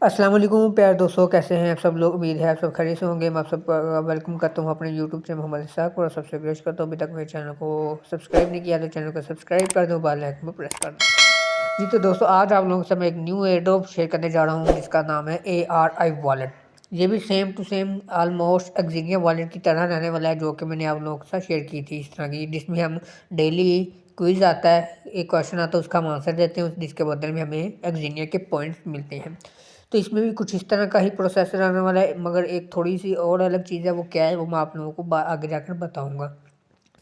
अस्सलाम वालेकुम प्यारे दोस्तों, कैसे हैं आप सब लोग। उम्मीद है आप सब खैरियत से होंगे। मैं आप सब वेलकम करता हूं अपने यूट्यूब चैनल मोहम्मद इसाक और सबसे रिक्वेस्ट करता हूं अभी तक मेरे चैनल को सब्सक्राइब नहीं किया तो चैनल को सब्सक्राइब कर दो, बेल आइकन पर प्रेस कर दो। जी तो दोस्तों, आज आप लोगों के साथ मैं एक न्यू एयरड्रॉप शेयर करने जा रहा हूँ जिसका नाम है ARI वॉलेट। ये भी सेम टू सेम ऑलमोस्ट एक्जीनिया वॉलेट की तरह रहने वाला है, जो कि मैंने आप लोगों के साथ शेयर की थी इस तरह की, जिसमें हम डेली क्विज आता है, एक क्वेश्चन आता है, उसका हम आंसर देते हैं, जिसके बदले में हमें एक्जीनिया के पॉइंट्स मिलते हैं। तो इसमें भी कुछ इस तरह का ही प्रोसेसर आने वाला है, मगर एक थोड़ी सी और अलग चीज़ है। वो क्या है वो मैं आप लोगों को आगे जाकर बताऊंगा।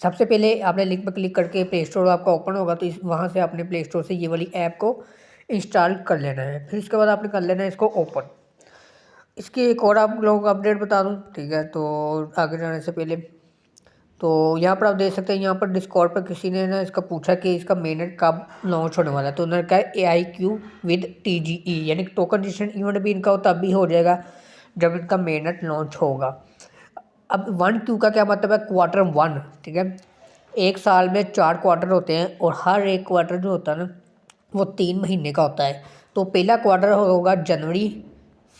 सबसे पहले आपने लिंक पर क्लिक करके प्ले स्टोर आपका ओपन होगा, तो इस वहाँ से आपने प्ले स्टोर से ये वाली ऐप को इंस्टॉल कर लेना है। फिर इसके बाद आपने कर लेना है इसको ओपन। इसकी एक और आप लोगों को अपडेट बता दूँ, ठीक है। तो आगे जाने से पहले तो यहाँ पर आप देख सकते हैं, यहाँ पर डिस्कॉर्ड पर किसी ने ना इसका पूछा कि इसका मेननेट कब लॉन्च होने वाला है। तो उन्होंने कहा AIQ विद TGE, यानी टोकन जेनरेशन इवेंट भी इनका तब भी हो जाएगा जब इनका मेननेट लॉन्च होगा। अब 1Q का क्या मतलब है? Q1, ठीक है। एक साल में 4 क्वार्टर होते हैं और हर एक क्वार्टर जो होता है ना वो 3 महीने का होता है। तो पहला क्वार्टर होगा जनवरी,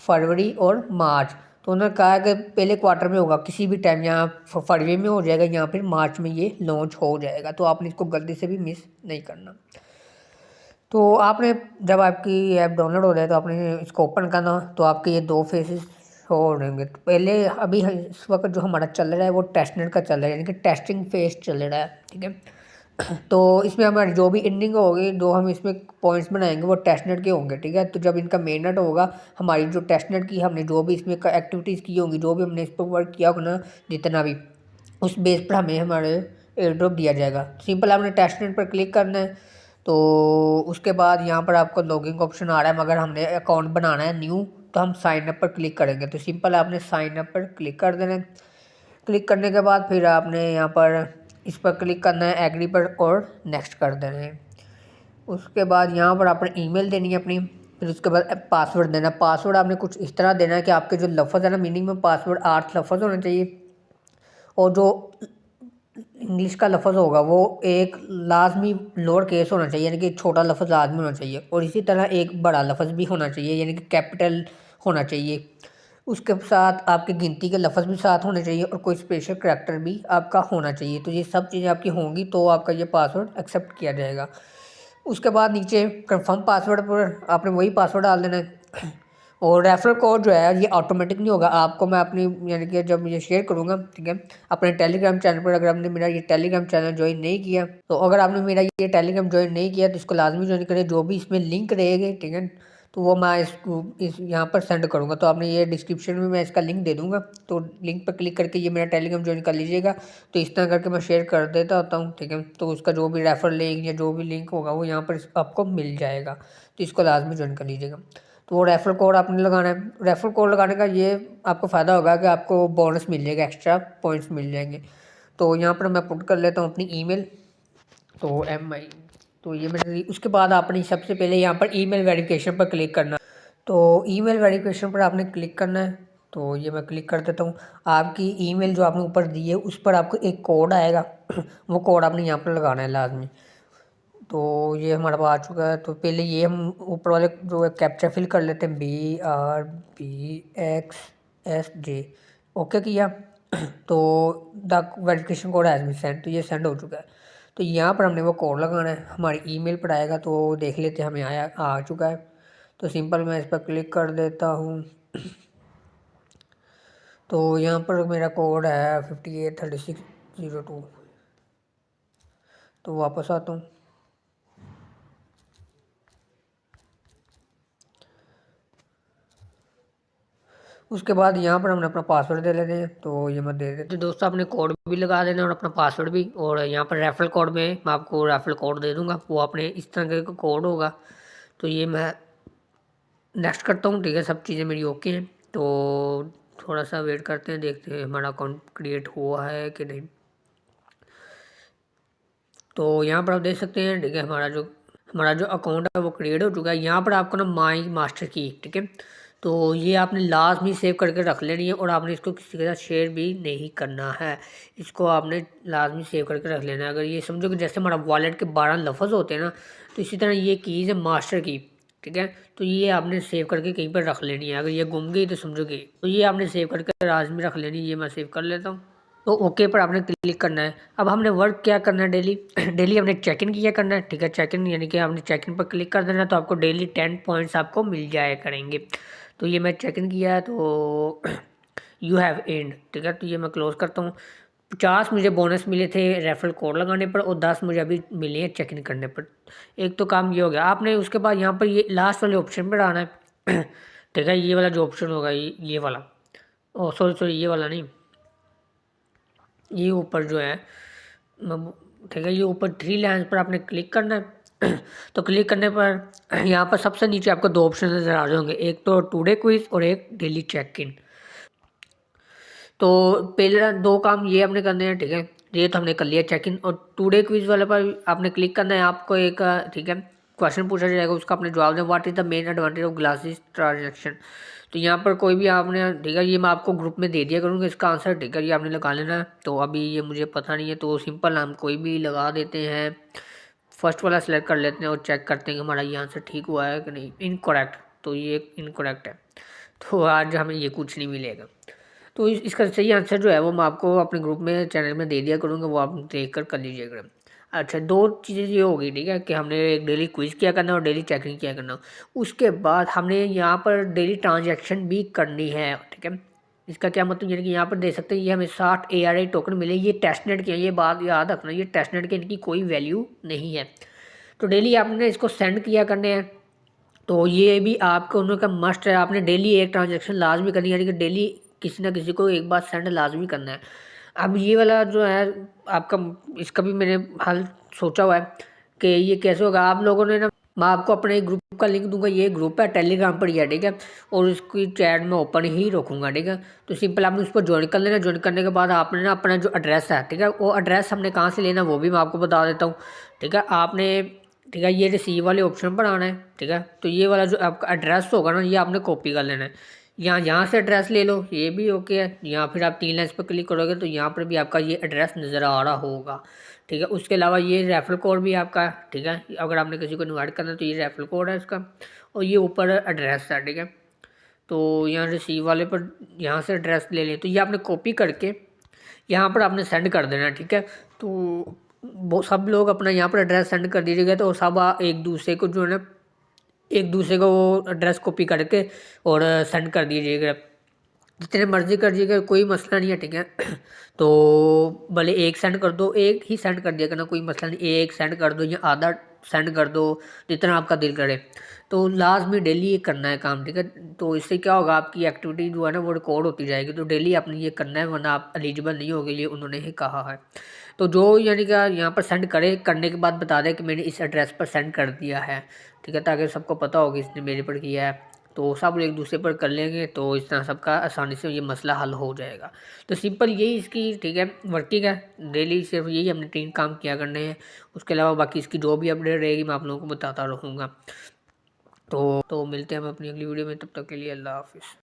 फरवरी और मार्च। तो उन्होंने कहा कि पहले क्वार्टर में होगा किसी भी टाइम, यहाँ फरवरी में हो जाएगा या फिर मार्च में ये लॉन्च हो जाएगा। तो आपने इसको गलती से भी मिस नहीं करना। तो आपने जब आपकी ऐप डाउनलोड हो जाए तो आपने इसको ओपन करना, तो आपके ये दो फेसेस शो हो रहेंगे। तो पहले अभी इस वक्त जो हमारा चल रहा है वो टेस्टनेट का चल रहा है, यानी कि टेस्टिंग फेज चल रहा है, ठीक है। तो इसमें हमारी जो भी इंडिंग होगी, जो हम इसमें पॉइंट्स बनाएंगे वो टेस्टनेट के होंगे, ठीक है। तो जब इनका मेननेट होगा, हमारी जो टेस्टनेट की हमने जो भी इसमें एक्टिविटीज़ की होंगी, जो भी हमने इस पर वर्क किया होगा ना, जितना भी, उस बेस पर हमें हमारे एयर ड्रॉप दिया जाएगा। सिंपल आपने टेस्टनेट पर क्लिक करना है। तो उसके बाद यहाँ पर आपको लॉगिंग ऑप्शन आ रहा है, मगर हमने अकाउंट बनाना है न्यू, तो हम साइन अप पर क्लिक करेंगे। तो सिंपल आपने साइन अप पर क्लिक कर देना है। क्लिक करने के बाद फिर आपने यहाँ पर इस पर क्लिक करना है, एग्री पर, और नेक्स्ट कर देना है। उसके बाद यहाँ पर आपने ईमेल देनी है अपनी। फिर उसके बाद पासवर्ड देना। पासवर्ड आपने कुछ इस तरह देना है कि आपके जो लफ्ज़ है ना, मिनिमम पासवर्ड 8 लफ्ज़ होना चाहिए, और जो इंग्लिश का लफ्ज़ होगा वो एक लाजमी लोअर केस होना चाहिए, यानी कि छोटा लफ्ज़ लाजमी होना चाहिए। और इसी तरह एक बड़ा लफ्ज़ भी होना चाहिए, यानी कि कैपिटल होना चाहिए। उसके साथ आपकी गिनती के लफ्ज़ भी साथ होने चाहिए और कोई स्पेशल करैक्टर भी आपका होना चाहिए। तो ये सब चीज़ें आपकी होंगी तो आपका ये पासवर्ड एक्सेप्ट किया जाएगा। उसके बाद नीचे कंफर्म पासवर्ड पर आपने वही पासवर्ड डाल देना है। और रेफरल कोड जो है ये ऑटोमेटिक नहीं होगा, आपको मैं अपनी, यानी कि जब ये शेयर करूँगा, ठीक है, अपने टेलीग्राम चैनल पर। अगर आपने मेरा ये टेलीग्राम चैनल ज्वाइन नहीं किया, तो अगर आपने मेरा ये टेलीग्राम ज्वाइन नहीं किया तो इसको लाजमी ज्वाइन करें। जो भी इसमें लिंक रहेंगे, ठीक है, तो वो मैं इस यहाँ पर सेंड करूँगा। तो आपने ये डिस्क्रिप्शन में मैं इसका लिंक दे दूँगा, तो लिंक पर क्लिक करके ये मेरा टेलीग्राम ज्वाइन कर लीजिएगा। तो इस तरह करके मैं शेयर कर देता होता हूँ, ठीक है। तो उसका जो भी रेफर लिंक या जो भी लिंक होगा वो यहाँ पर आपको मिल जाएगा, तो इसको लाजमी ज्वाइन कर लीजिएगा। तो वो रेफर कोड आपने लगाना है। रेफर कोड लगाने का ये आपको फ़ायदा होगा कि आपको बोनस मिल जाएगा, एक्स्ट्रा पॉइंट्स मिल जाएंगे। तो यहाँ पर मैं पुट कर लेता हूँ अपनी ईमेल। तो MI, तो ये मैंने उसके बाद आपने सबसे पहले यहाँ पर ईमेल वेरिफिकेशन पर क्लिक करना। तो ईमेल वेरिफिकेशन पर आपने क्लिक करना है। तो ये मैं क्लिक कर देता हूँ। आपकी ईमेल जो आपने ऊपर दी है उस पर आपको एक कोड आएगा वो कोड आपने यहाँ पर लगाना है लाजमी। तो ये हमारे पास आ चुका है। तो पहले ये हम ऊपर वाले जो है कैप्चा फिल कर लेते हैं, BRBXSJ। ओके किया तो the verification code has been send, तो ये सेंड हो चुका है। तो यहाँ पर हमने वो कोड लगाना है, हमारी ईमेल पर आएगा। तो देख लेते हैं हमें आ चुका है। तो सिंपल मैं इस पर क्लिक कर देता हूँ। तो यहाँ पर मेरा कोड है 583602। तो वापस आता हूँ। उसके बाद यहाँ पर हमने अपना पासवर्ड दे लेते हैं। तो ये मैं दे देते, तो दोस्तों आपने कोड भी लगा देना और अपना पासवर्ड भी। और यहाँ पर रेफरल कोड में मैं आपको रेफरल कोड दे दूँगा, वो अपने इस तरह का कोड होगा। तो ये मैं नेक्स्ट करता हूँ, ठीक है। सब चीज़ें मेरी ओके हैं। तो थोड़ा सा वेट करते हैं, देखते हैं हमारा अकाउंट क्रिएट हुआ है कि नहीं। तो यहाँ पर आप देख सकते हैं, ठीक है, हमारा जो अकाउंट है वो क्रिएट हो चुका है। यहाँ पर आपको ना माई मास्टर की, ठीक है, तो ये आपने लाजमी सेव करके रख लेनी है और आपने इसको किसी के साथ शेयर भी नहीं करना है। इसको आपने लाजमी सेव करके रख लेना है। अगर ये समझो कि जैसे हमारा वॉलेट के 12 लफ्ज़ होते हैं ना, तो इसी तरह ये कीज़ है मास्टर की, ठीक है। तो ये आपने सेव करके कहीं पर रख लेनी है, अगर ये गुम गई तो समझो गई। तो ये आपने सेव करके राज में रख लेनी है, ये मैं सेव कर लेता हूँ। तो ओके पर आपने क्लिक करना है। अब हमने वर्क क्या करना है, डेली डेली हमने चेक इन किया करना है, ठीक है। चेक इन यानी कि आपने चेक इन पर क्लिक कर देना है, तो आपको डेली 10 पॉइंट्स आपको मिल जाया करेंगे। तो ये मैं चेक इन किया है, तो यू हैव एंड, ठीक है। तो ये मैं क्लोज करता हूँ। 50 मुझे बोनस मिले थे रेफरल कोड लगाने पर, और 10 मुझे अभी मिले हैं चेक इन करने पर। एक तो काम ये हो गया। आपने उसके बाद यहाँ पर ये लास्ट वाले ऑप्शन पर आना है ठीक है। ये वाला जो ऑप्शन होगा ये वाला, ओ सॉरी ये वाला नहीं, ये ऊपर जो है, ठीक है, ये ऊपर 3 लाइन्स पर आपने क्लिक करना है तो क्लिक करने पर यहाँ पर सबसे नीचे आपको 2 ऑप्शन नज़र आ जाएंगे, एक तो टुडे क्विज और एक डेली चेक इन। तो पहले 2 काम ये हमने करने हैं, ठीक है। ये तो हमने कर लिया चेक इन, और टुडे क्विज वाले पर आपने क्लिक करना है। आपको एक ठीक है क्वेश्चन पूछा जाएगा, उसका आपने जवाब दें। What is the main advantage of glasses transaction. तो यहाँ पर कोई भी आपने, ठीक है, ये मैं आपको ग्रुप में दे दिया करूँगा इसका आंसर, ठीक है। ये आपने लगा लेना है। तो अभी ये मुझे पता नहीं है, तो सिंपल हम कोई भी लगा देते हैं। फर्स्ट वाला सेलेक्ट कर लेते हैं और चेक करते हैं कि हमारा ये आंसर ठीक हुआ है कि नहीं। इनकरेक्ट, तो ये इनकरेक्ट है, तो आज हमें ये कुछ नहीं मिलेगा। तो इसका सही आंसर जो है वो मैं आपको अपने ग्रुप में चैनल में दे दिया करूँगा, वो आप देख कर लीजिएगा। अच्छा, 2 चीज़ें ये होगी, ठीक है, कि हमने एक डेली क्विज किया करना और डेली चेकिंग किया करना। उसके बाद हमने यहाँ पर डेली ट्रांजैक्शन भी करनी है, ठीक है। इसका क्या मतलब, यानी कि यहाँ पर देख सकते हैं ये हमें 60 ARI टोकन मिले। ये टेस्टनेट के हैं, ये बात याद रखना, ये टेस्टनेट के, इनकी कोई वैल्यू नहीं है। तो डेली आपने इसको सेंड किया करने हैं। तो ये भी आपको उनका मस्ट है, आपने डेली एक ट्रांजैक्शन लाजमी करनी है, यानी कि डेली किसी ना किसी को एक बार सेंड लाजमी करना है। अब ये वाला जो है आपका, इसका भी मैंने हल सोचा हुआ है कि ये कैसे होगा। आप लोगों ने ना, मैं आपको अपने ग्रुप का लिंक दूंगा, ये ग्रुप है टेलीग्राम पर ही है, ठीक है। और इसकी चैट में ओपन ही रखूँगा, ठीक है। तो सिंपल आपने उस पर ज्वाइन कर लेना। ज्वाइन करने के बाद आपने ना अपना जो एड्रेस है, ठीक है, वो एड्रेस हमने कहाँ से लेना वो भी मैं आपको बता देता हूँ, ठीक है। आपने, ठीक है, ये रिसीव वाले ऑप्शन पर आना है, ठीक है। तो ये वाला जो आपका एड्रेस होगा ना, ये आपने कॉपी कर लेना है। यहाँ से एड्रेस ले लो, ये भी ओके है। यहाँ फिर आप 3 लाइन्स पर क्लिक करोगे तो यहाँ पर भी आपका ये एड्रेस नज़र आ रहा होगा, ठीक है। उसके अलावा ये रेफरल कोड भी आपका, ठीक है, अगर आपने किसी को इन्वाइट करना है तो ये रेफरल कोड है इसका, और ये ऊपर एड्रेस है, ठीक है। तो यहाँ रिसीव वाले पर यहाँ से एड्रेस ले लें, तो ये आपने कॉपी करके यहाँ पर आपने सेंड कर देना, ठीक है। तो वो सब लोग अपना यहाँ पर एड्रेस सेंड कर दीजिएगा, तो सब एक दूसरे को जो है ना, एक दूसरे को वो एड्रेस कॉपी करके और सेंड कर दीजिएगा। जितने मर्जी कर दीजिएगा, कोई मसला नहीं है, ठीक है। तो भले एक सेंड कर दो, एक ही सेंड कर दिया करना, कोई मसला नहीं। एक सेंड कर दो या आधा सेंड कर दो, जितना आपका दिल करे। तो लाजमी डेली ये करना है काम, ठीक है। तो इससे क्या होगा, आपकी एक्टिविटी जो है ना वो रिकॉर्ड होती जाएगी। तो डेली आपने ये करना है, वरना आप एलिजिबल नहीं होगे, ये उन्होंने ही कहा है। तो जो यानी कि यहाँ पर सेंड करे, करने के बाद बता दें कि मैंने इस एड्रेस पर सेंड कर दिया है, ठीक है, ताकि सबको पता होगा इसने मेरे पर किया है। तो सब एक दूसरे पर कर लेंगे, तो इस तरह सबका आसानी से ये मसला हल हो जाएगा। तो सिंपल यही इसकी, ठीक है, वर्किंग है। डेली सिर्फ यही हमने 3 काम किया करने हैं। उसके अलावा बाकी इसकी जो भी अपडेट रहेगी मैं आप लोगों को बताता रहूँगा। तो मिलते हैं हम अपनी अगली वीडियो में, तब तक के लिए अल्लाह हाफिज़।